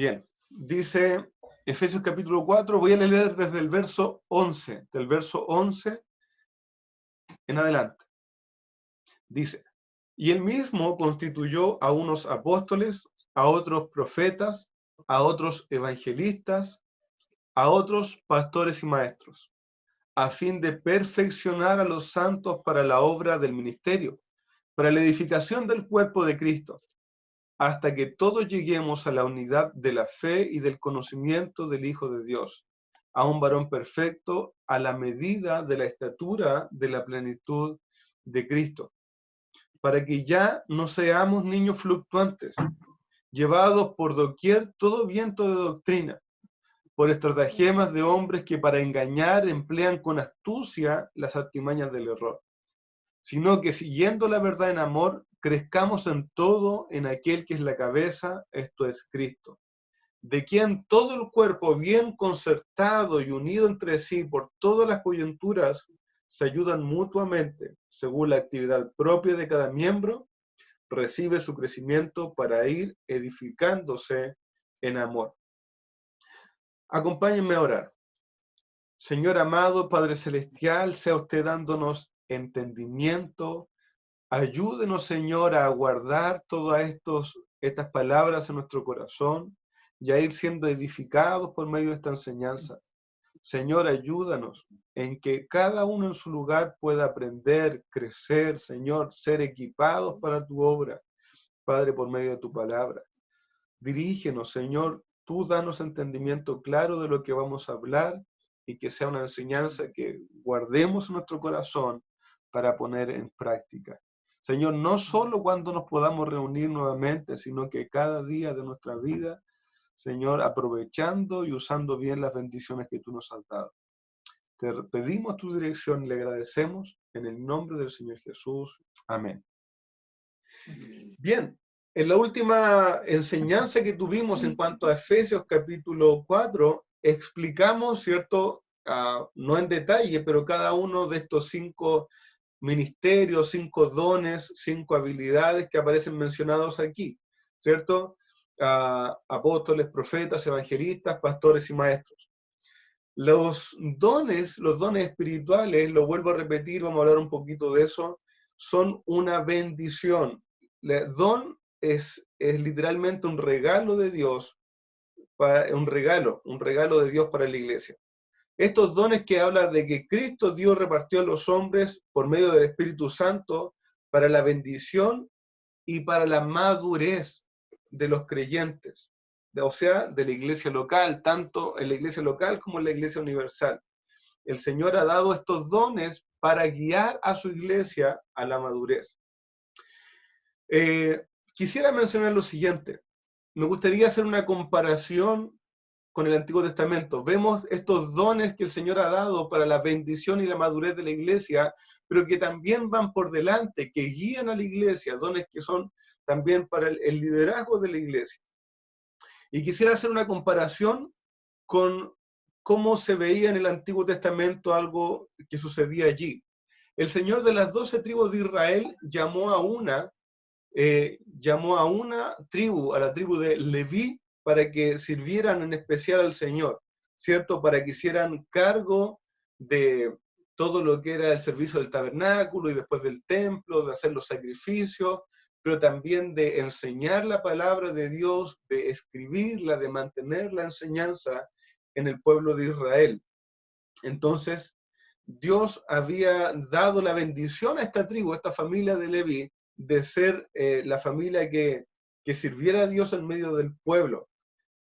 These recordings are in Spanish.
Bien, dice Efesios capítulo 4, voy a leer desde el verso 11, del verso 11 en adelante. Dice, y él mismo constituyó a unos apóstoles, a otros profetas, a otros evangelistas, a otros pastores y maestros, a fin de perfeccionar a los santos para la obra del ministerio, para la edificación del cuerpo de Cristo, hasta que todos lleguemos a la unidad de la fe y del conocimiento del Hijo de Dios, a un varón perfecto, a la medida de la estatura de la plenitud de Cristo, para que ya no seamos niños fluctuantes, llevados por doquier todo viento de doctrina, por estratagemas de hombres que para engañar emplean con astucia las artimañas del error, sino que siguiendo la verdad en amor, crezcamos en todo en aquel que es la cabeza, esto es Cristo, de quien todo el cuerpo bien concertado y unido entre sí por todas las coyunturas se ayudan mutuamente, según la actividad propia de cada miembro, recibe su crecimiento para ir edificándose en amor. Acompáñenme a orar. Señor amado, Padre Celestial, sea usted dándonos entendimiento. Ayúdenos, Señor, a guardar todas estas palabras en nuestro corazón y a ir siendo edificados por medio de esta enseñanza. Señor, ayúdanos en que cada uno en su lugar pueda aprender, crecer, Señor, ser equipados para tu obra, Padre, por medio de tu palabra. Dirígenos, Señor, tú danos entendimiento claro de lo que vamos a hablar y que sea una enseñanza que guardemos en nuestro corazón para poner en práctica. Señor, no solo cuando nos podamos reunir nuevamente, sino que cada día de nuestra vida, Señor, aprovechando y usando bien las bendiciones que tú nos has dado. Te pedimos tu dirección y le agradecemos en el nombre del Señor Jesús. Amén. Bien, en la última enseñanza que tuvimos en cuanto a Efesios capítulo 4, explicamos, ¿cierto? No en detalle, pero cada uno de estos 5 ministerios, 5 dones, 5 habilidades que aparecen mencionados aquí, ¿cierto? Apóstoles, profetas, evangelistas, pastores y maestros. Los dones espirituales, lo vuelvo a repetir, vamos a hablar un poquito de eso, son una bendición. El don es literalmente un regalo de Dios, un regalo de Dios para la iglesia. Estos dones que hablan de que Cristo Dios repartió a los hombres por medio del Espíritu Santo para la bendición y para la madurez de los creyentes, o sea, de la iglesia local, tanto en la iglesia local como en la iglesia universal. El Señor ha dado estos dones para guiar a su iglesia a la madurez. Quisiera mencionar lo siguiente. Me gustaría hacer una comparación con el Antiguo Testamento. Vemos estos dones que el Señor ha dado para la bendición y la madurez de la iglesia, pero que también van por delante, que guían a la iglesia, dones que son también para el liderazgo de la iglesia. Y quisiera hacer una comparación con cómo se veía en el Antiguo Testamento algo que sucedía allí. El Señor de las 12 tribus de Israel llamó a una tribu, a la tribu de Leví, para que sirvieran en especial al Señor, ¿cierto? Para que hicieran cargo de todo lo que era el servicio del tabernáculo y después del templo, de hacer los sacrificios, pero también de enseñar la palabra de Dios, de escribirla, de mantener la enseñanza en el pueblo de Israel. Entonces, Dios había dado la bendición a esta tribu, a esta familia de Leví, de ser la familia que sirviera a Dios en medio del pueblo.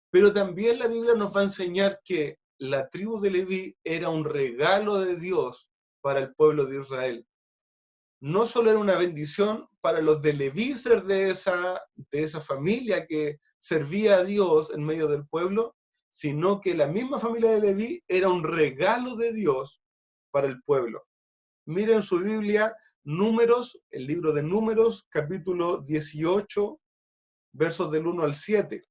Pero también la Biblia nos va a enseñar que la tribu de Leví era un regalo de Dios para el pueblo de Israel. No solo era una bendición para los de Leví ser de esa familia que servía a Dios en medio del pueblo, sino que la misma familia de Leví era un regalo de Dios para el pueblo. Miren su Biblia, Números, el libro de Números, capítulo 18, versos del 1 al 7.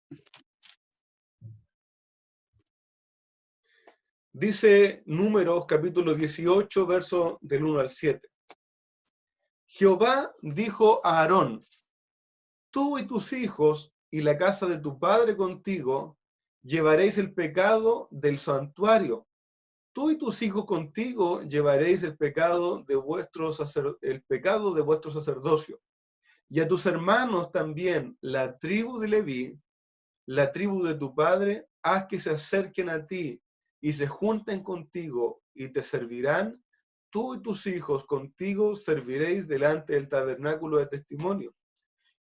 Dice Números, capítulo 18, versos del 1 al 7. Jehová dijo a Aarón: tú y tus hijos y la casa de tu padre contigo, llevaréis el pecado del santuario. Tú y tus hijos contigo llevaréis el pecado de vuestro sacerdocio. Y a tus hermanos también, la tribu de Leví, la tribu de tu padre, haz que se acerquen a ti y se junten contigo y te servirán. Tú y tus hijos contigo serviréis delante del tabernáculo de testimonio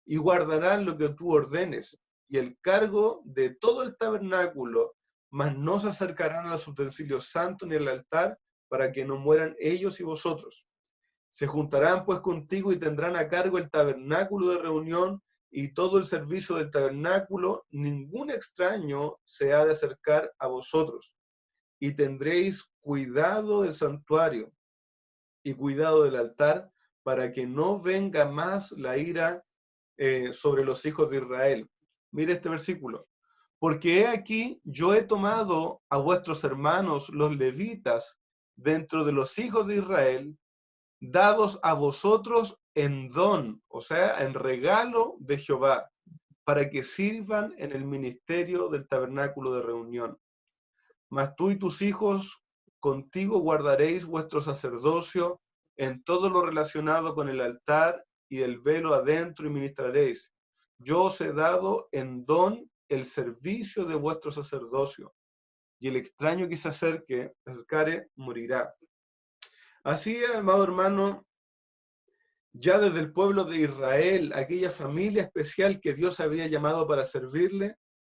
y guardarán lo que tú ordenes y el cargo de todo el tabernáculo, mas no se acercarán a los utensilios santos ni al altar para que no mueran ellos y vosotros. Se juntarán pues contigo y tendrán a cargo el tabernáculo de reunión y todo el servicio del tabernáculo. Ningún extraño se ha de acercar a vosotros. Y tendréis cuidado del santuario y cuidado del altar para que no venga más la ira sobre los hijos de Israel. Mire este versículo. Porque he aquí, yo he tomado a vuestros hermanos los levitas dentro de los hijos de Israel, dados a vosotros en don, o sea, en regalo de Jehová, para que sirvan en el ministerio del tabernáculo de reunión. Mas tú y tus hijos contigo guardaréis vuestro sacerdocio en todo lo relacionado con el altar y el velo adentro y ministraréis. Yo os he dado en don el servicio de vuestro sacerdocio, y el extraño que se acercare, morirá. Así, amado hermano, ya desde el pueblo de Israel, aquella familia especial que Dios había llamado para servirle,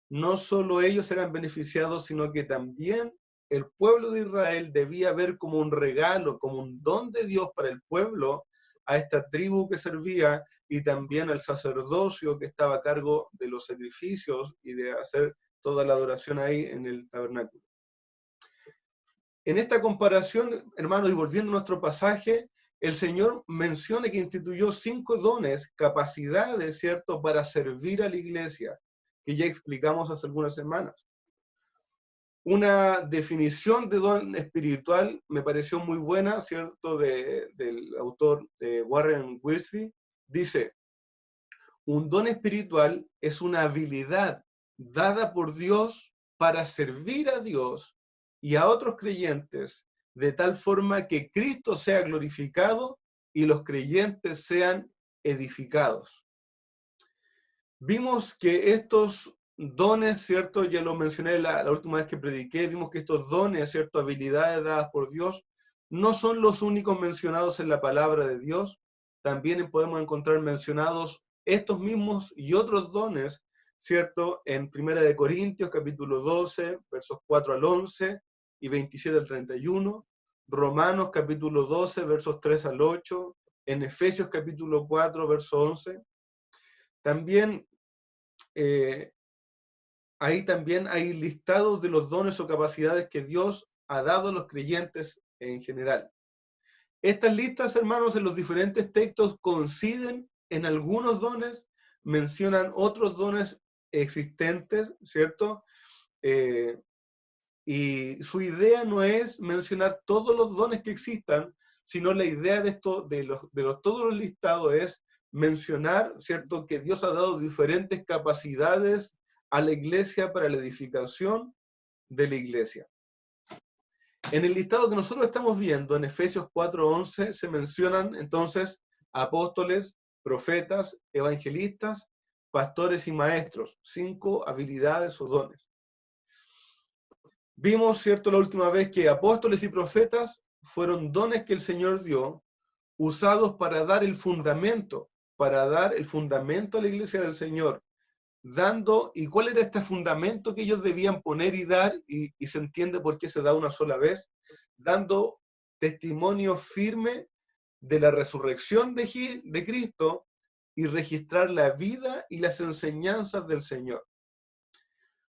no solo ellos eran beneficiados, sino que también el pueblo de Israel debía ver como un regalo, como un don de Dios para el pueblo, a esta tribu que servía y también al sacerdocio que estaba a cargo de los sacrificios y de hacer toda la adoración ahí en el tabernáculo. En esta comparación, hermanos, y volviendo a nuestro pasaje, el Señor menciona que instituyó 5 dones, capacidades, ¿cierto?, para servir a la iglesia, que ya explicamos hace algunas semanas. Una definición de don espiritual me pareció muy buena, ¿cierto?, del autor Warren Wiersbe. Dice, un don espiritual es una habilidad dada por Dios para servir a Dios y a otros creyentes de tal forma que Cristo sea glorificado y los creyentes sean edificados. Vimos que estos dones, ¿cierto? Ya lo mencioné la última vez que prediqué, vimos que estos dones, ¿cierto? Habilidades dadas por Dios, no son los únicos mencionados en la palabra de Dios. También podemos encontrar mencionados estos mismos y otros dones, ¿cierto? En 1 Corintios, capítulo 12, versos 4 al 11 y 27 al 31, Romanos, capítulo 12, versos 3 al 8, en Efesios, capítulo 4, verso 11. También, ahí también hay listados de los dones o capacidades que Dios ha dado a los creyentes en general. Estas listas, hermanos, en los diferentes textos coinciden en algunos dones, mencionan otros dones existentes, ¿cierto? Y su idea no es mencionar todos los dones que existan, sino la idea de esto, todos los listados es mencionar, ¿cierto?, que Dios ha dado diferentes capacidades a la iglesia para la edificación de la iglesia. En el listado que nosotros estamos viendo, en Efesios 4:11, se mencionan entonces apóstoles, profetas, evangelistas, pastores y maestros, 5 habilidades o dones. Vimos, ¿cierto?, la última vez que apóstoles y profetas fueron dones que el Señor dio, usados para dar el fundamento a la iglesia del Señor, ¿y cuál era este fundamento que ellos debían poner y dar? Y se entiende por qué se da una sola vez, dando testimonio firme de la resurrección de Cristo y registrar la vida y las enseñanzas del Señor.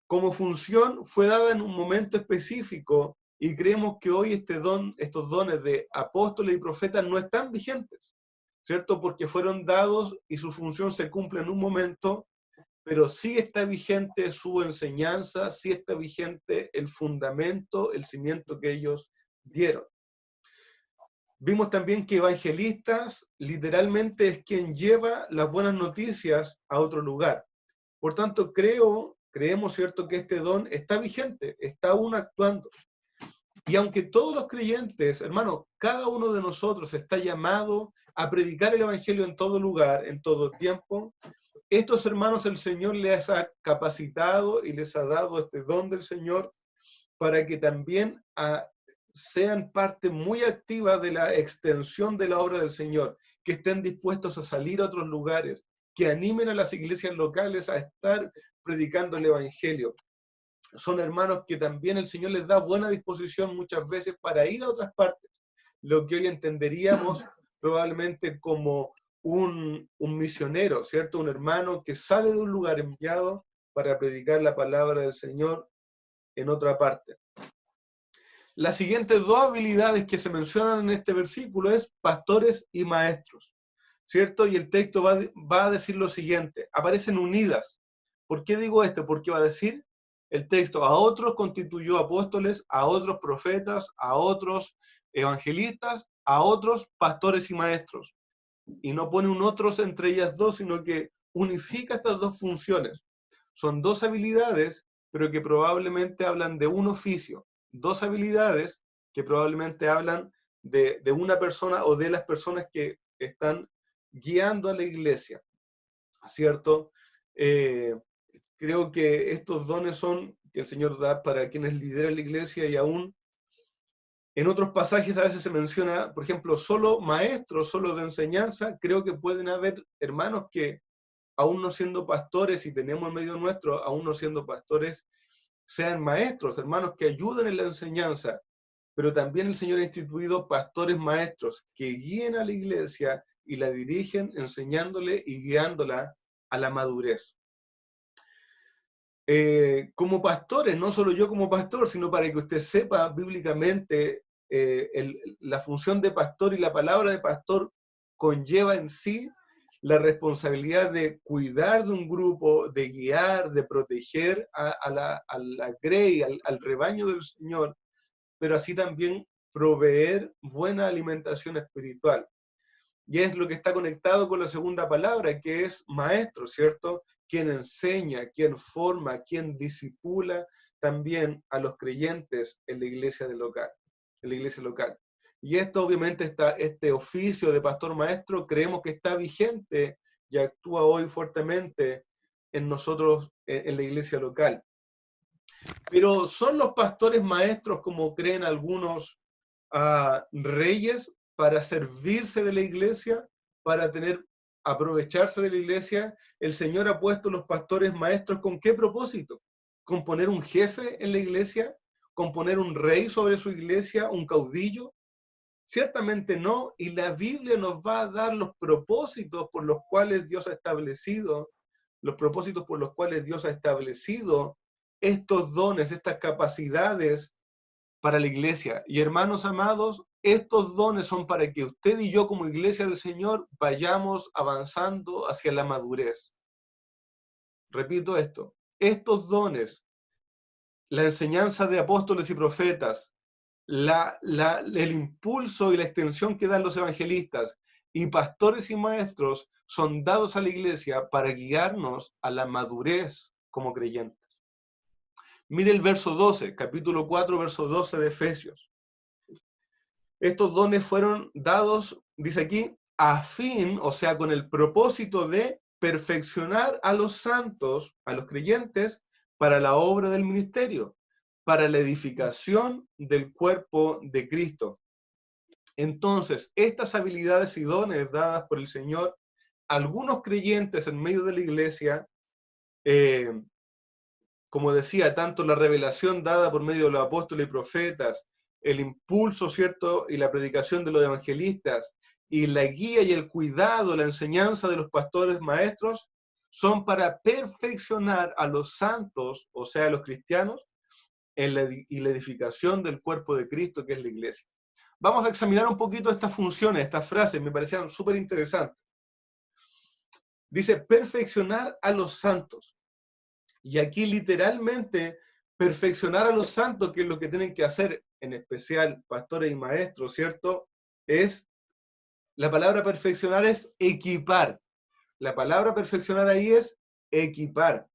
Como función fue dada en un momento específico y creemos que hoy estos dones de apóstoles y profetas no están vigentes, ¿cierto? Porque fueron dados y su función se cumple en un momento, pero sí está vigente su enseñanza, sí está vigente el fundamento, el cimiento que ellos dieron. Vimos también que evangelistas literalmente es quien lleva las buenas noticias a otro lugar. Por tanto, creemos, ¿cierto?, que este don está vigente, está aún actuando. Y aunque todos los creyentes, hermanos, cada uno de nosotros está llamado a predicar el Evangelio en todo lugar, en todo tiempo, estos hermanos el Señor les ha capacitado y les ha dado este don del Señor para que también sean parte muy activa de la extensión de la obra del Señor, que estén dispuestos a salir a otros lugares, que animen a las iglesias locales a estar predicando el Evangelio. Son hermanos que también el Señor les da buena disposición muchas veces para ir a otras partes, lo que hoy entenderíamos probablemente como un misionero, ¿cierto? Un hermano que sale de un lugar enviado para predicar la palabra del Señor en otra parte. Las siguientes dos habilidades que se mencionan en este versículo es pastores y maestros, ¿cierto? Y el texto va a decir lo siguiente, aparecen unidas. ¿Por qué digo esto? Porque va a decir el texto, a otros constituyó apóstoles, a otros profetas, a otros evangelistas, a otros pastores y maestros. Y no pone un otros entre ellas dos, sino que unifica estas dos funciones. Son dos habilidades, pero que probablemente hablan de un oficio. Dos habilidades que probablemente hablan de una persona o de las personas que están guiando a la iglesia, ¿cierto? Creo que estos dones son que el Señor da para quienes lideran la iglesia y aún en otros pasajes a veces se menciona, por ejemplo, solo maestros, solo de enseñanza. Creo que pueden haber hermanos que aún no siendo pastores, y tenemos en medio nuestro, aún no siendo pastores, sean maestros, hermanos que ayuden en la enseñanza, pero también el Señor ha instituido pastores maestros que guíen a la iglesia y la dirigen enseñándole y guiándola a la madurez. Como pastores, no solo yo como pastor, sino para que usted sepa bíblicamente la función de pastor y la palabra de pastor conlleva en sí la responsabilidad de cuidar de un grupo, de guiar, de proteger a la grey, al rebaño del Señor, pero así también proveer buena alimentación espiritual. Y es lo que está conectado con la segunda palabra, que es maestro, ¿cierto? Quien enseña, quien forma, quien disipula también a los creyentes en la iglesia local. Y esto obviamente este oficio de pastor maestro creemos que está vigente y actúa hoy fuertemente en nosotros, en la iglesia local. Pero ¿son los pastores maestros, como creen algunos, reyes para servirse de la iglesia, para aprovecharse de la iglesia? El Señor ha puesto los pastores maestros ¿con qué propósito? ¿Con poner un jefe en la iglesia? ¿Con poner un rey sobre su iglesia? ¿Un caudillo? Ciertamente no, y la Biblia nos va a dar los propósitos por los cuales Dios ha establecido, estos dones, estas capacidades para la iglesia. Y hermanos amados, estos dones son para que usted y yo como iglesia del Señor vayamos avanzando hacia la madurez. Repito esto, estos dones, la enseñanza de apóstoles y profetas, el impulso y la extensión que dan los evangelistas y pastores y maestros son dados a la iglesia para guiarnos a la madurez como creyentes. Mire el verso 12, capítulo 4, verso 12 de Efesios. Estos dones fueron dados, dice aquí, a fin, o sea, con el propósito de perfeccionar a los santos, a los creyentes, para la obra del ministerio, para la edificación del cuerpo de Cristo. Entonces, estas habilidades y dones dadas por el Señor, algunos creyentes en medio de la iglesia, como decía, tanto la revelación dada por medio de los apóstoles y profetas, el impulso, ¿cierto?, y la predicación de los evangelistas, y la guía y el cuidado, la enseñanza de los pastores maestros, son para perfeccionar a los santos, o sea, a los cristianos, y la edificación del cuerpo de Cristo, que es la iglesia. Vamos a examinar un poquito estas funciones, estas frases, me parecían súper interesantes. Dice, perfeccionar a los santos. Y aquí literalmente, perfeccionar a los santos, que es lo que tienen que hacer, en especial pastores y maestros, ¿cierto? La palabra perfeccionar es equipar. La palabra perfeccionar ahí es equipar.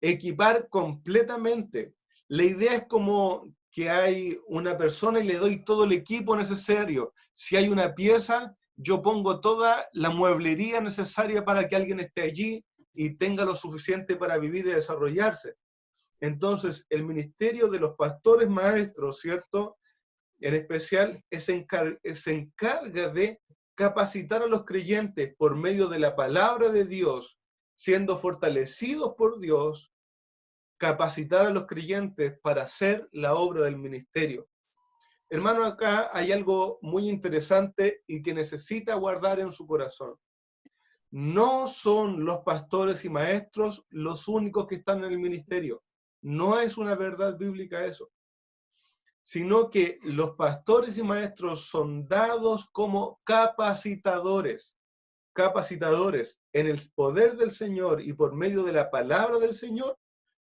equipar completamente. La idea es como que hay una persona y le doy todo el equipo necesario. Si hay una pieza, yo pongo toda la mueblería necesaria para que alguien esté allí y tenga lo suficiente para vivir y desarrollarse. Entonces, el ministerio de los pastores maestros, ¿cierto? En especial, se encarga de capacitar a los creyentes por medio de la palabra de Dios, siendo fortalecidos por Dios, capacitar a los creyentes para hacer la obra del ministerio. Hermano, acá hay algo muy interesante y que necesita guardar en su corazón. No son los pastores y maestros los únicos que están en el ministerio. No es una verdad bíblica eso, sino que los pastores y maestros son dados como capacitadores en el poder del Señor y por medio de la palabra del Señor,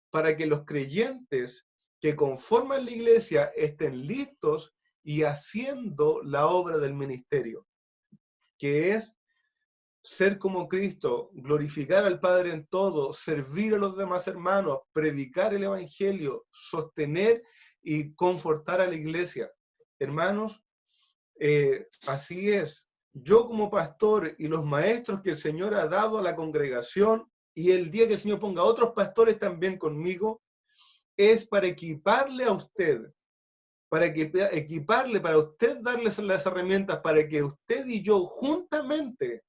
para que los creyentes que conforman la iglesia estén listos y haciendo la obra del ministerio, que es ser como Cristo, glorificar al Padre en todo, servir a los demás hermanos, predicar el Evangelio, sostener y confortar a la iglesia. Hermanos, así es. Yo como pastor y los maestros que el Señor ha dado a la congregación, y el día que el Señor ponga otros pastores también conmigo, es para equiparle a usted, para usted darles las herramientas para que usted y yo juntamente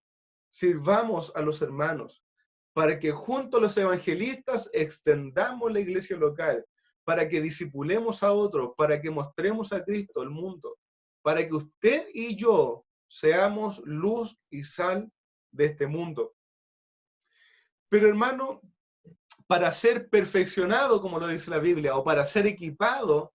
sirvamos a los hermanos, para que junto a los evangelistas extendamos la iglesia local, para que discipulemos a otros, para que mostremos a Cristo al mundo, para que usted y yo seamos luz y sal de este mundo. Pero hermano, para ser perfeccionado, como lo dice la Biblia, o para ser equipado,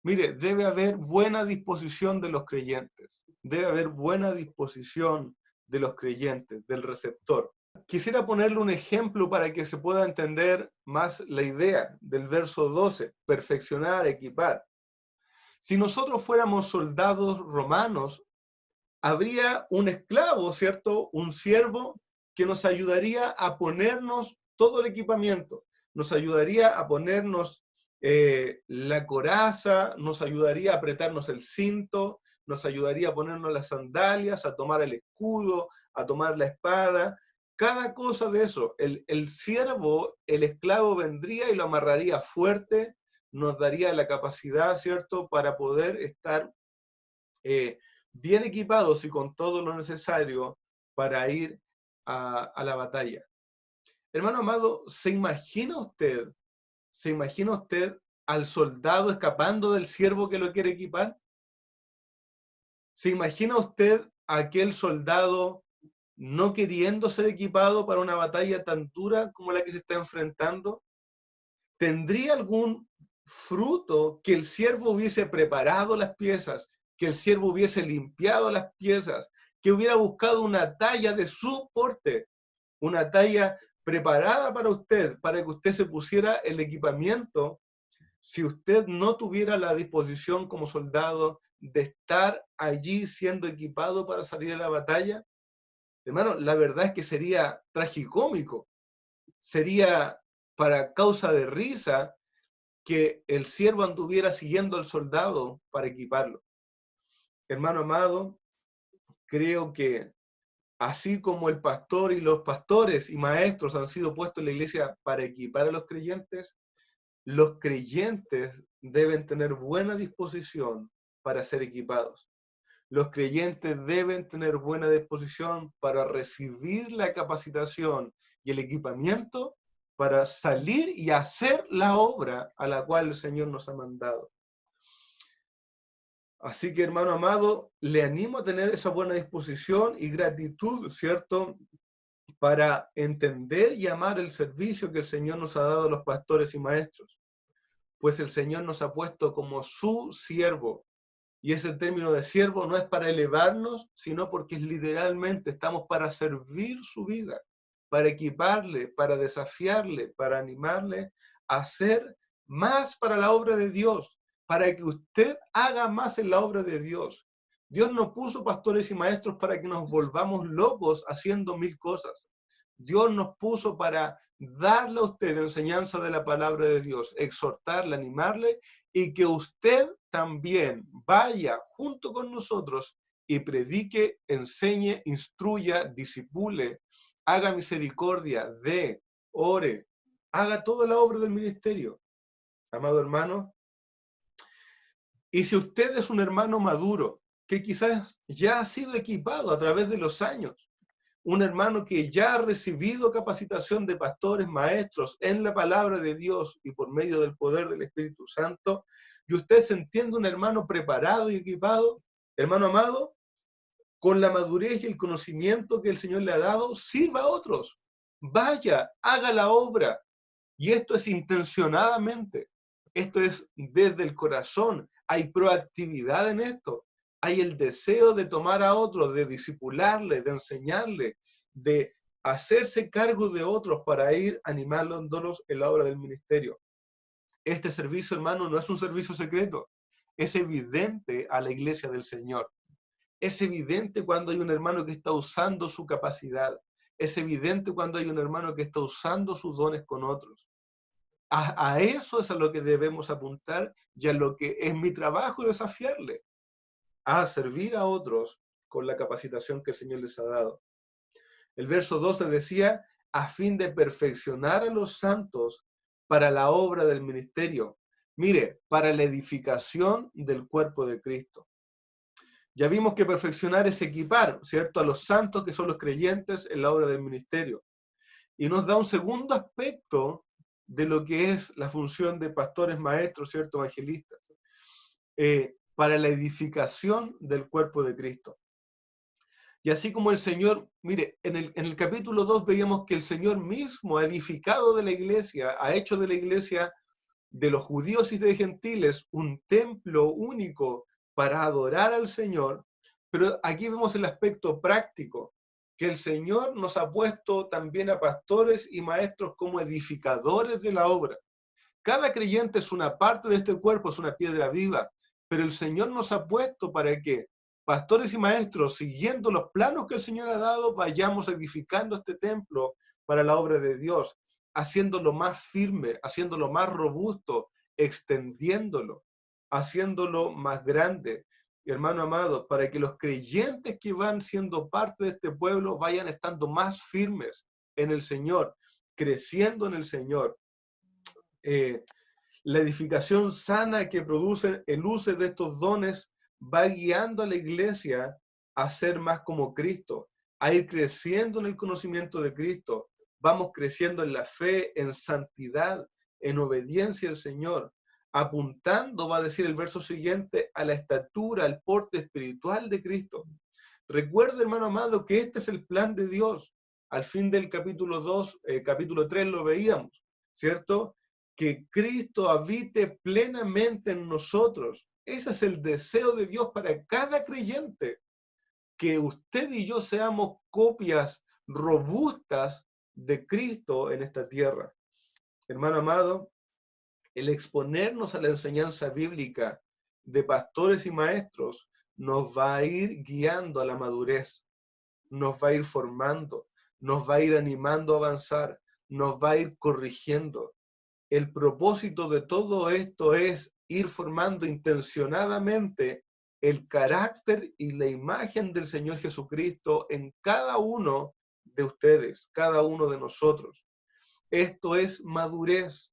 mire, debe haber buena disposición de los creyentes, debe haber buena disposición de los creyentes, del receptor. Quisiera ponerle un ejemplo para que se pueda entender más la idea del verso 12, perfeccionar, equipar. Si nosotros fuéramos soldados romanos, habría un esclavo, ¿cierto? Un siervo que nos ayudaría a ponernos todo el equipamiento, nos ayudaría a ponernos la coraza, nos ayudaría a apretarnos el cinto, nos ayudaría a ponernos las sandalias, a tomar el escudo, a tomar la espada, cada cosa de eso. El siervo, el esclavo vendría y lo amarraría fuerte, nos daría la capacidad, ¿cierto?, para poder estar bien equipados y con todo lo necesario para ir a la batalla. Hermano amado, ¿se imagina usted al soldado escapando del siervo que lo quiere equipar? ¿Se imagina usted a aquel soldado no queriendo ser equipado para una batalla tan dura como la que se está enfrentando? ¿Tendría algún fruto que el siervo hubiese preparado las piezas, que el siervo hubiese limpiado las piezas, que hubiera buscado una talla de su porte, una talla preparada para usted, para que usted se pusiera el equipamiento, si usted no tuviera la disposición como soldado de estar allí siendo equipado para salir a la batalla? Hermano, la verdad es que sería tragicómico, sería para causa de risa que el siervo anduviera siguiendo al soldado para equiparlo. Hermano amado, creo que así como el pastor y los pastores y maestros han sido puestos en la iglesia para equipar a los creyentes deben tener buena disposición para ser equipados. Los creyentes deben tener buena disposición para recibir la capacitación y el equipamiento para salir y hacer la obra a la cual el Señor nos ha mandado. Así que, hermano amado, le animo a tener esa buena disposición y gratitud, ¿cierto?, para entender y amar el servicio que el Señor nos ha dado a los pastores y maestros. Pues el Señor nos ha puesto como su siervo. Y ese término de siervo no es para elevarnos, sino porque literalmente estamos para servir su vida, para equiparle, para desafiarle, para animarle a hacer más para la obra de Dios, para que usted haga más en la obra de Dios. Dios no puso pastores y maestros para que nos volvamos locos haciendo mil cosas. Dios nos puso para darle a usted enseñanza de la palabra de Dios, exhortarle, animarle, y que usted también vaya junto con nosotros y predique, enseñe, instruya, disipule, haga misericordia, dé, ore, haga toda la obra del ministerio. Amado hermano, y si usted es un hermano maduro, que quizás ya ha sido equipado a través de los años, un hermano que ya ha recibido capacitación de pastores, maestros en la palabra de Dios y por medio del poder del Espíritu Santo, y usted se entiende un hermano preparado y equipado, hermano amado, con la madurez y el conocimiento que el Señor le ha dado, sirva a otros. Vaya, haga la obra. Y esto es intencionadamente. Esto es desde el corazón. Hay proactividad en esto. Hay el deseo de tomar a otros, de discipularle, de enseñarle, de hacerse cargo de otros para ir animándolos en la obra del ministerio. Este servicio, hermano, no es un servicio secreto. Es evidente a la iglesia del Señor. Es evidente cuando hay un hermano que está usando su capacidad. Es evidente cuando hay un hermano que está usando sus dones con otros. A eso es a lo que debemos apuntar y a lo que es mi trabajo desafiarle, a servir a otros con la capacitación que el Señor les ha dado. El verso 12 decía, a fin de perfeccionar a los santos para la obra del ministerio. Mire, para la edificación del cuerpo de Cristo. Ya vimos que perfeccionar es equipar, ¿cierto?, a los santos que son los creyentes en la obra del ministerio. Y nos da un segundo aspecto de lo que es la función de pastores, maestros, ¿cierto?, evangelistas, para la edificación del cuerpo de Cristo. Y así como el Señor, mire, en el capítulo 2 veíamos que el Señor mismo ha edificado de la iglesia, ha hecho de la iglesia de los judíos y de gentiles un templo único para adorar al Señor, pero aquí vemos el aspecto práctico, que el Señor nos ha puesto también a pastores y maestros como edificadores de la obra. Cada creyente es una parte de este cuerpo, es una piedra viva, pero el Señor nos ha puesto para que pastores y maestros, siguiendo los planos que el Señor ha dado, vayamos edificando este templo para la obra de Dios, haciéndolo más firme, haciéndolo más robusto, extendiéndolo, haciéndolo más grande. Hermano amado, para que los creyentes que van siendo parte de este pueblo vayan estando más firmes en el Señor, creciendo en el Señor. La edificación sana que produce el uso de estos dones va guiando a la iglesia a ser más como Cristo, a ir creciendo en el conocimiento de Cristo. Vamos creciendo en la fe, en santidad, en obediencia al Señor, apuntando, va a decir el verso siguiente, a la estatura, al porte espiritual de Cristo. Recuerde, hermano amado, que este es el plan de Dios. Al fin del capítulo 2, capítulo 3 lo veíamos, ¿cierto? Que Cristo habite plenamente en nosotros. Ese es el deseo de Dios para cada creyente, que usted y yo seamos copias robustas de Cristo en esta tierra. Hermano amado, el exponernos a la enseñanza bíblica de pastores y maestros nos va a ir guiando a la madurez, nos va a ir formando, nos va a ir animando a avanzar, nos va a ir corrigiendo. El propósito de todo esto es ir formando intencionadamente el carácter y la imagen del Señor Jesucristo en cada uno de ustedes, cada uno de nosotros. Esto es madurez.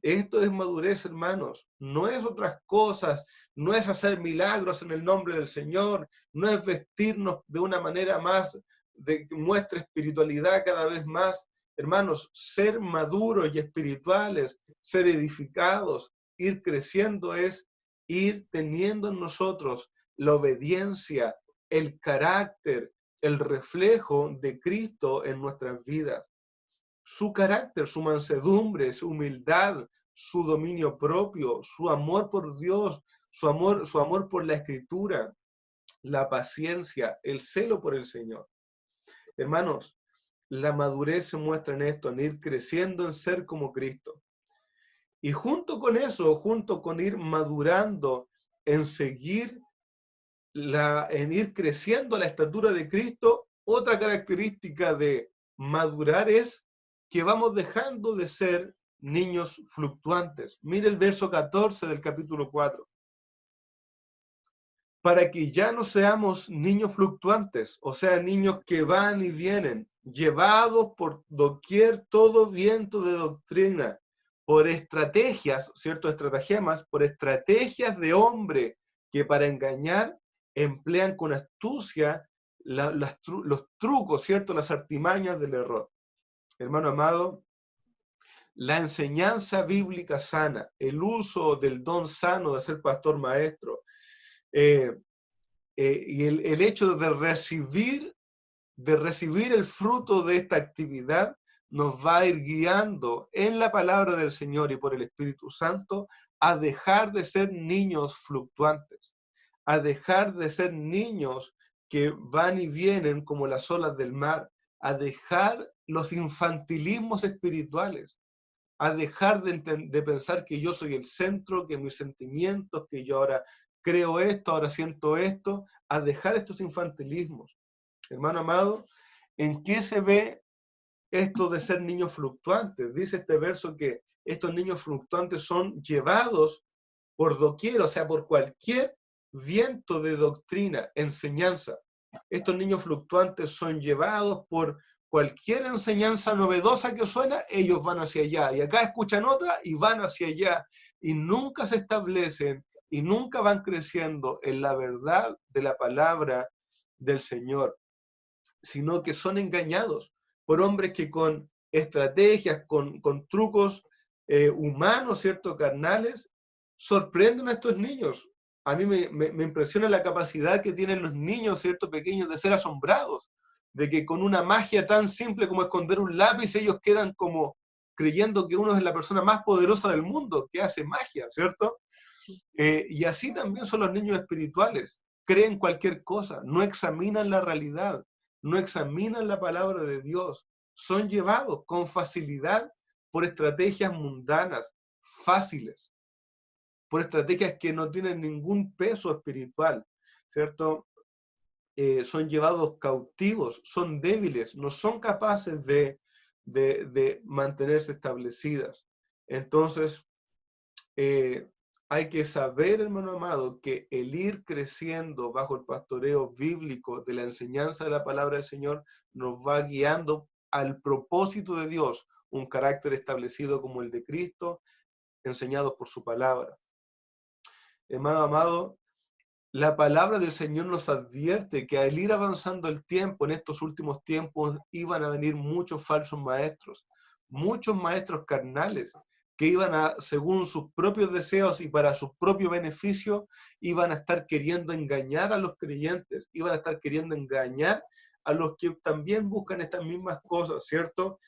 Esto es madurez, hermanos. No es otras cosas, no es hacer milagros en el nombre del Señor, no es vestirnos de una manera más de que muestre espiritualidad cada vez más. Hermanos, ser maduros y espirituales, ser edificados, ir creciendo es ir teniendo en nosotros la obediencia, el carácter, el reflejo de Cristo en nuestras vidas. Su carácter, su mansedumbre, su humildad, su dominio propio, su amor por Dios, su amor por la Escritura, la paciencia, el celo por el Señor. Hermanos, la madurez se muestra en esto, en ir creciendo en ser como Cristo. Y junto con eso, junto con ir madurando en seguir, en ir creciendo a la estatura de Cristo, otra característica de madurar es que vamos dejando de ser niños fluctuantes. Mire el verso 14 del capítulo 4. Para que ya no seamos niños fluctuantes, o sea, niños que van y vienen, llevados por doquier todo viento de doctrina, por estrategias, ¿cierto? Estratagemas, por estrategias de hombre que para engañar emplean con astucia los trucos, ¿cierto? Las artimañas del error. Hermano amado, la enseñanza bíblica sana, el uso del don sano de ser pastor maestro, y el hecho de recibir el fruto de esta actividad nos va a ir guiando en la palabra del Señor y por el Espíritu Santo a dejar de ser niños fluctuantes, a dejar de ser niños que van y vienen como las olas del mar, a dejar los infantilismos espirituales, a dejar de pensar que yo soy el centro, que mis sentimientos, que yo ahora creo esto, ahora siento esto, a dejar estos infantilismos. Hermano amado, ¿en qué se ve esto de ser niños fluctuantes? Dice este verso que estos niños fluctuantes son llevados por doquier, o sea, por cualquier viento de doctrina, enseñanza. Estos niños fluctuantes son llevados por cualquier enseñanza novedosa que suena, ellos van hacia allá. Y acá escuchan otra y van hacia allá. Y nunca se establecen y nunca van creciendo en la verdad de la palabra del Señor, sino que son engañados por hombres que con estrategias, con trucos humanos, ¿cierto?, carnales, sorprenden a estos niños. A mí me impresiona la capacidad que tienen los niños, ¿cierto?, pequeños, de ser asombrados, de que con una magia tan simple como esconder un lápiz, ellos quedan como creyendo que uno es la persona más poderosa del mundo, que hace magia, ¿cierto? Y así también son los niños espirituales. Creen cualquier cosa, no examinan la realidad, no examinan la palabra de Dios. Son llevados con facilidad por estrategias mundanas, fáciles, por estrategias que no tienen ningún peso espiritual, ¿cierto? Son llevados cautivos, son débiles, no son capaces de mantenerse establecidas. Entonces, hay que saber, hermano amado, que el ir creciendo bajo el pastoreo bíblico de la enseñanza de la palabra del Señor nos va guiando al propósito de Dios, un carácter establecido como el de Cristo, enseñado por su palabra. Hermano amado, la palabra del Señor nos advierte que al ir avanzando el tiempo, en estos últimos tiempos, iban a venir muchos falsos muchos maestros carnales, que iban a, según sus propios deseos y para su propio beneficio, iban a estar queriendo engañar a los creyentes, iban a estar queriendo engañar a los que también buscan estas mismas cosas, ¿cierto?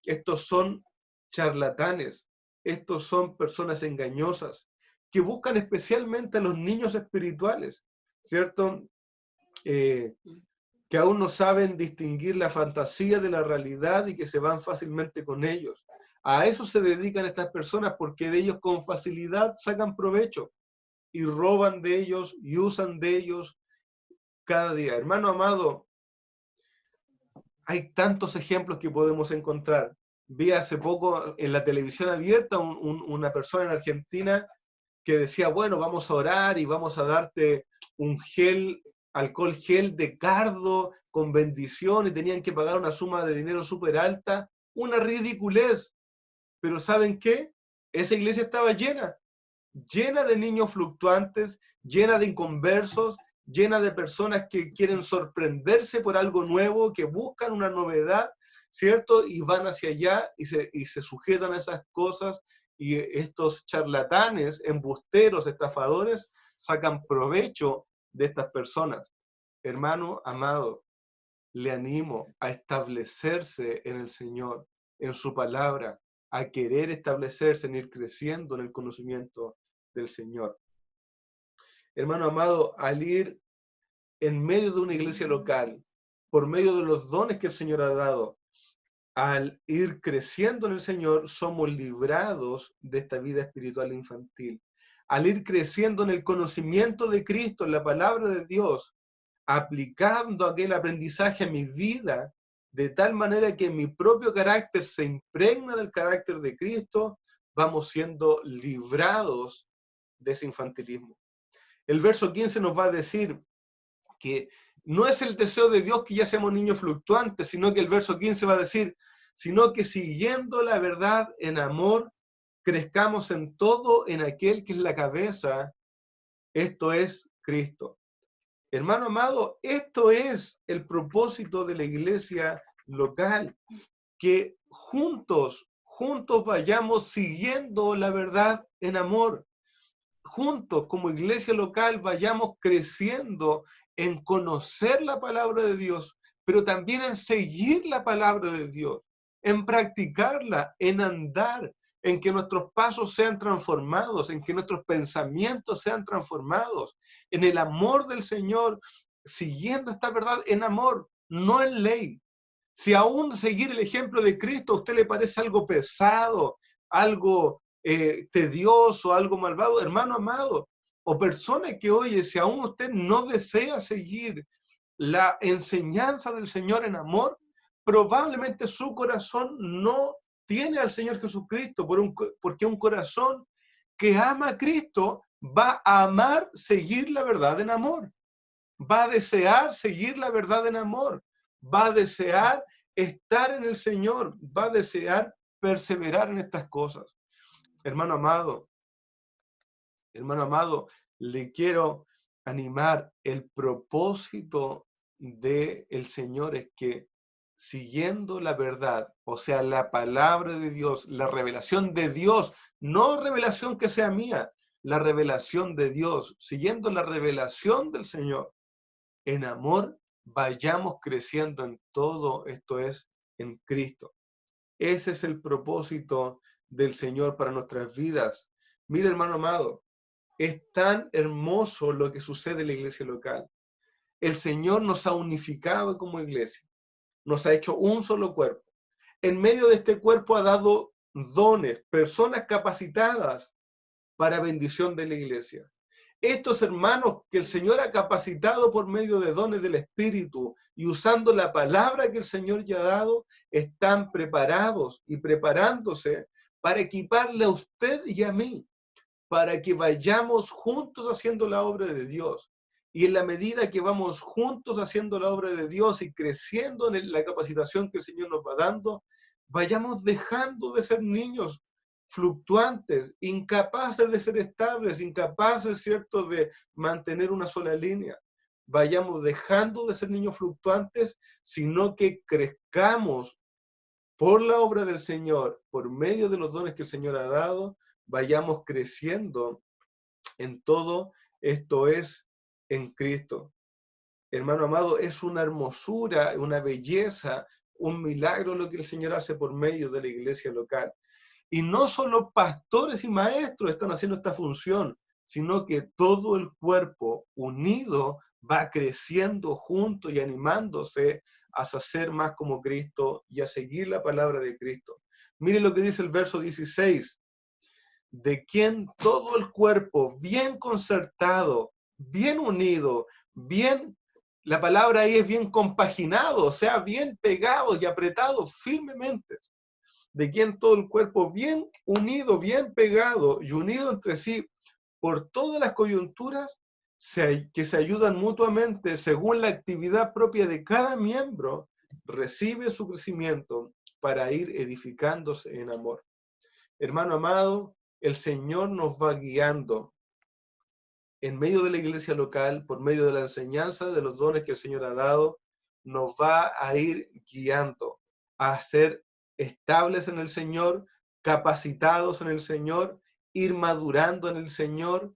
Estos son charlatanes, estos son personas engañosas, que buscan especialmente a los niños espirituales, ¿cierto? Que aún no saben distinguir la fantasía de la realidad y que se van fácilmente con ellos. A eso se dedican estas personas porque de ellos con facilidad sacan provecho y roban de ellos y usan de ellos cada día. Hermano amado, hay tantos ejemplos que podemos encontrar. Vi hace poco en la televisión abierta una persona en Argentina que decía, bueno, vamos a orar y vamos a darte un gel, alcohol gel de cardo con bendición y tenían que pagar una suma de dinero súper alta. Una ridiculez. Pero ¿saben qué? Esa iglesia estaba llena de niños fluctuantes, llena de inconversos, llena de personas que quieren sorprenderse por algo nuevo, que buscan una novedad, ¿cierto? Y van hacia allá y se sujetan a esas cosas, y estos charlatanes, embusteros, estafadores, sacan provecho de estas personas. Hermano amado, le animo a establecerse en el Señor, en su palabra, a querer establecerse, en ir creciendo en el conocimiento del Señor. Hermano amado, al ir en medio de una iglesia local, por medio de los dones que el Señor ha dado, al ir creciendo en el Señor, somos librados de esta vida espiritual infantil. Al ir creciendo en el conocimiento de Cristo, en la palabra de Dios, aplicando aquel aprendizaje a mi vida, de tal manera que mi propio carácter se impregna del carácter de Cristo, vamos siendo librados de ese infantilismo. El verso 15 nos va a decir que no es el deseo de Dios que ya seamos niños fluctuantes, sino que el verso 15 va a decir, sino que siguiendo la verdad en amor, crezcamos en todo en aquel que es la cabeza, esto es Cristo. Hermano amado, esto es el propósito de la iglesia local, que juntos vayamos siguiendo la verdad en amor. Juntos como iglesia local vayamos creciendo en conocer la palabra de Dios, pero también en seguir la palabra de Dios, en practicarla, en andar, en que nuestros pasos sean transformados, en que nuestros pensamientos sean transformados, en el amor del Señor, siguiendo esta verdad en amor, no en ley. Si aún seguir el ejemplo de Cristo a usted le parece algo pesado, algo tedioso, algo malvado, hermano amado, o persona que oye, si aún usted no desea seguir la enseñanza del Señor en amor, probablemente su corazón no tiene al Señor Jesucristo, porque un corazón que ama a Cristo va a amar seguir la verdad en amor, va a desear seguir la verdad en amor, va a desear estar en el Señor, va a desear perseverar en estas cosas. Hermano amado, le quiero animar. El propósito del Señor es que siguiendo la verdad, o sea, la palabra de Dios, la revelación de Dios, no revelación que sea mía, la revelación de Dios, siguiendo la revelación del Señor, en amor, vayamos creciendo en todo, esto es, en Cristo. Ese es el propósito del Señor para nuestras vidas. Mire, hermano amado, es tan hermoso lo que sucede en la iglesia local. El Señor nos ha unificado como iglesia, nos ha hecho un solo cuerpo. En medio de este cuerpo ha dado dones, personas capacitadas para bendición de la iglesia. Estos hermanos que el Señor ha capacitado por medio de dones del Espíritu y usando la palabra que el Señor ya ha dado, están preparados y preparándose para equiparle a usted y a mí, para que vayamos juntos haciendo la obra de Dios. Y en la medida que vamos juntos haciendo la obra de Dios y creciendo en la capacitación que el Señor nos va dando, vayamos dejando de ser niños fluctuantes, incapaces de ser estables, incapaces, ¿cierto?, de mantener una sola línea. Vayamos dejando de ser niños fluctuantes, sino que crezcamos por la obra del Señor, por medio de los dones que el Señor ha dado, vayamos creciendo en todo, esto es, en Cristo. Hermano amado, es una hermosura, una belleza, un milagro lo que el Señor hace por medio de la iglesia local. Y no solo pastores y maestros están haciendo esta función, sino que todo el cuerpo unido va creciendo junto y animándose a ser más como Cristo y a seguir la palabra de Cristo. Mire lo que dice el verso 16, de quien todo el cuerpo bien concertado, bien unido, bien, la palabra ahí es bien compaginado, o sea, bien pegado y apretado firmemente, de quien todo el cuerpo bien unido, bien pegado y unido entre sí por todas las coyunturas que se ayudan mutuamente según la actividad propia de cada miembro, recibe su crecimiento para ir edificándose en amor. Hermano amado, el Señor nos va guiando en medio de la iglesia local, por medio de la enseñanza de los dones que el Señor ha dado, nos va a ir guiando a ser estables en el Señor, capacitados en el Señor, ir madurando en el Señor,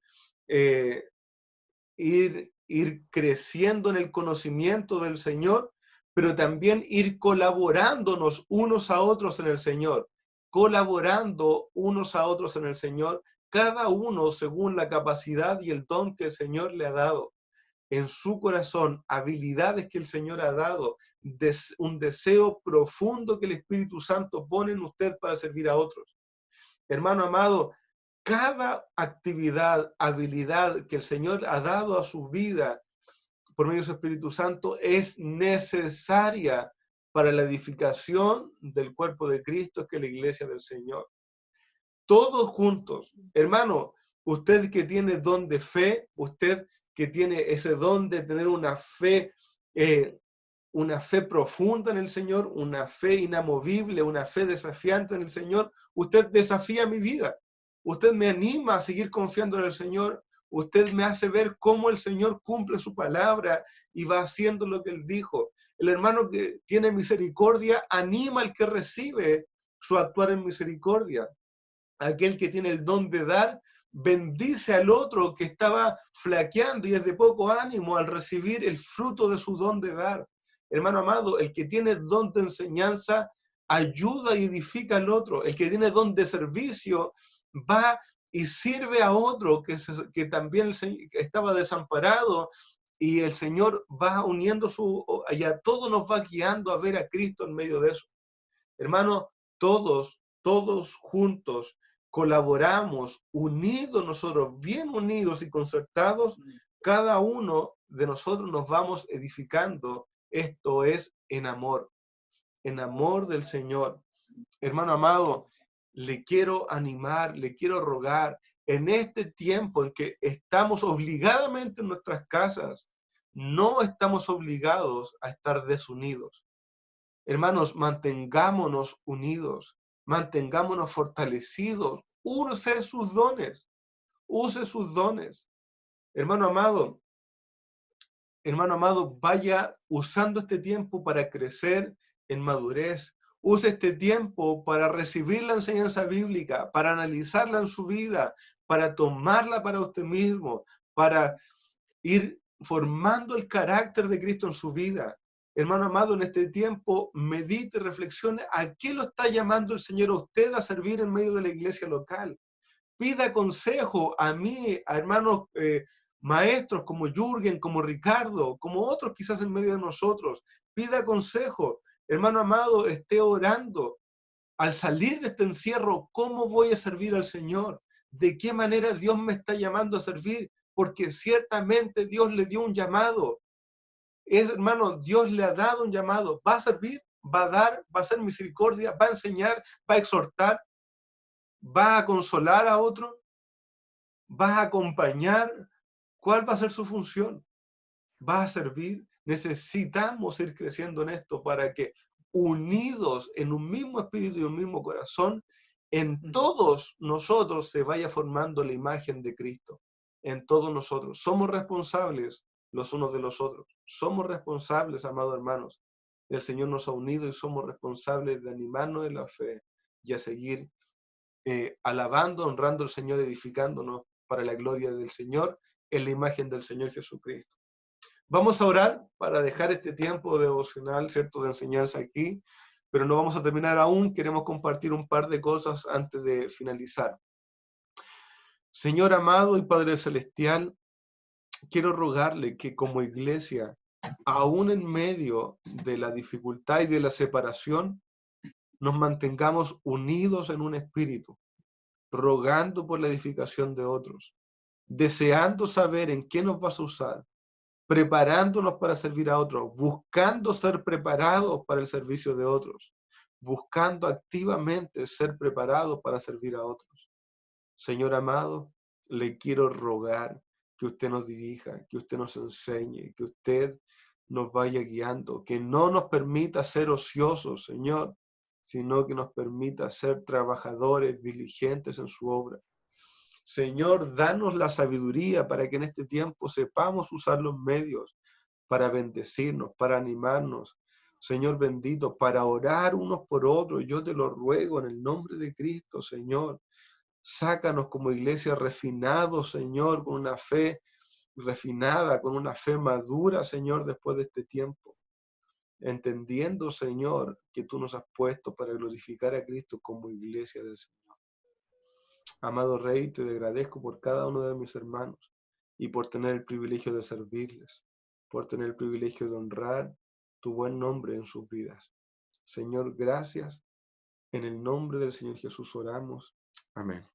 ir creciendo en el conocimiento del Señor, pero también ir colaborándonos unos a otros en el Señor, colaborando unos a otros en el Señor, cada uno según la capacidad y el don que el Señor le ha dado en su corazón, habilidades que el Señor ha dado, un deseo profundo que el Espíritu Santo pone en usted para servir a otros. Hermano amado, cada actividad, habilidad que el Señor ha dado a su vida por medio de su Espíritu Santo es necesaria para la edificación del cuerpo de Cristo, que es la iglesia del Señor. Todos juntos. Hermano, usted que tiene don de fe, usted que tiene ese don de tener una fe profunda en el Señor, una fe inamovible, una fe desafiante en el Señor, usted desafía mi vida. Usted me anima a seguir confiando en el Señor. Usted me hace ver cómo el Señor cumple su palabra y va haciendo lo que Él dijo. El hermano que tiene misericordia anima al que recibe su actuar en misericordia. Aquel que tiene el don de dar bendice al otro que estaba flaqueando y es de poco ánimo al recibir el fruto de su don de dar. Hermano amado, el que tiene don de enseñanza ayuda y edifica al otro. El que tiene don de servicio va y sirve a otro que también estaba desamparado, y el Señor va uniendo y a todos nos va guiando a ver a Cristo en medio de eso. Hermano, todos juntos colaboramos, unidos nosotros, bien unidos y concertados, cada uno de nosotros nos vamos edificando. Esto es en amor del Señor. Hermano amado, le quiero animar, le quiero rogar, en este tiempo en que estamos obligadamente en nuestras casas, no estamos obligados a estar desunidos. Hermanos, mantengámonos unidos, mantengámonos fortalecidos, use sus dones, use sus dones. Hermano amado, vaya usando este tiempo para crecer en madurez. Use este tiempo para recibir la enseñanza bíblica, para analizarla en su vida, para tomarla para usted mismo, para ir formando el carácter de Cristo en su vida. Hermano amado, en este tiempo, medite, reflexione a qué lo está llamando el Señor a usted a servir en medio de la iglesia local. Pida consejo a mí, a hermanos maestros como Jürgen, como Ricardo, como otros quizás en medio de nosotros. Pida consejo. Hermano amado, esté orando. Al salir de este encierro, ¿cómo voy a servir al Señor? ¿De qué manera Dios me está llamando a servir? Porque ciertamente Dios le dio un llamado. Hermano, Dios le ha dado un llamado. ¿Va a servir? ¿Va a dar? ¿Va a hacer misericordia? ¿Va a enseñar? ¿Va a exhortar? ¿Va a consolar a otro? ¿Va a acompañar? ¿Cuál va a ser su función? ¿Va a servir? Necesitamos ir creciendo en esto para que, unidos en un mismo espíritu y un mismo corazón, en todos nosotros se vaya formando la imagen de Cristo. En todos nosotros. Somos responsables los unos de los otros. Somos responsables, amados hermanos. El Señor nos ha unido y somos responsables de animarnos en la fe y a seguir alabando, honrando al Señor, edificándonos para la gloria del Señor en la imagen del Señor Jesucristo. Vamos a orar para dejar este tiempo devocional, ¿cierto?, de enseñanza aquí, pero no vamos a terminar aún. Queremos compartir un par de cosas antes de finalizar. Señor amado y Padre Celestial, quiero rogarle que como iglesia, aún en medio de la dificultad y de la separación, nos mantengamos unidos en un espíritu, rogando por la edificación de otros, deseando saber en qué nos vas a usar, preparándonos para servir a otros, buscando ser preparados para el servicio de otros, buscando activamente ser preparados para servir a otros. Señor amado, le quiero rogar que usted nos dirija, que usted nos enseñe, que usted nos vaya guiando, que no nos permita ser ociosos, Señor, sino que nos permita ser trabajadores diligentes en su obra. Señor, danos la sabiduría para que en este tiempo sepamos usar los medios para bendecirnos, para animarnos. Señor bendito, para orar unos por otros. Yo te lo ruego en el nombre de Cristo, Señor. Sácanos como iglesia refinados, Señor, con una fe refinada, con una fe madura, Señor, después de este tiempo. Entendiendo, Señor, que tú nos has puesto para glorificar a Cristo como iglesia del Señor. Amado Rey, te agradezco por cada uno de mis hermanos y por tener el privilegio de servirles, por tener el privilegio de honrar tu buen nombre en sus vidas. Señor, gracias. En el nombre del Señor Jesús oramos. Amén.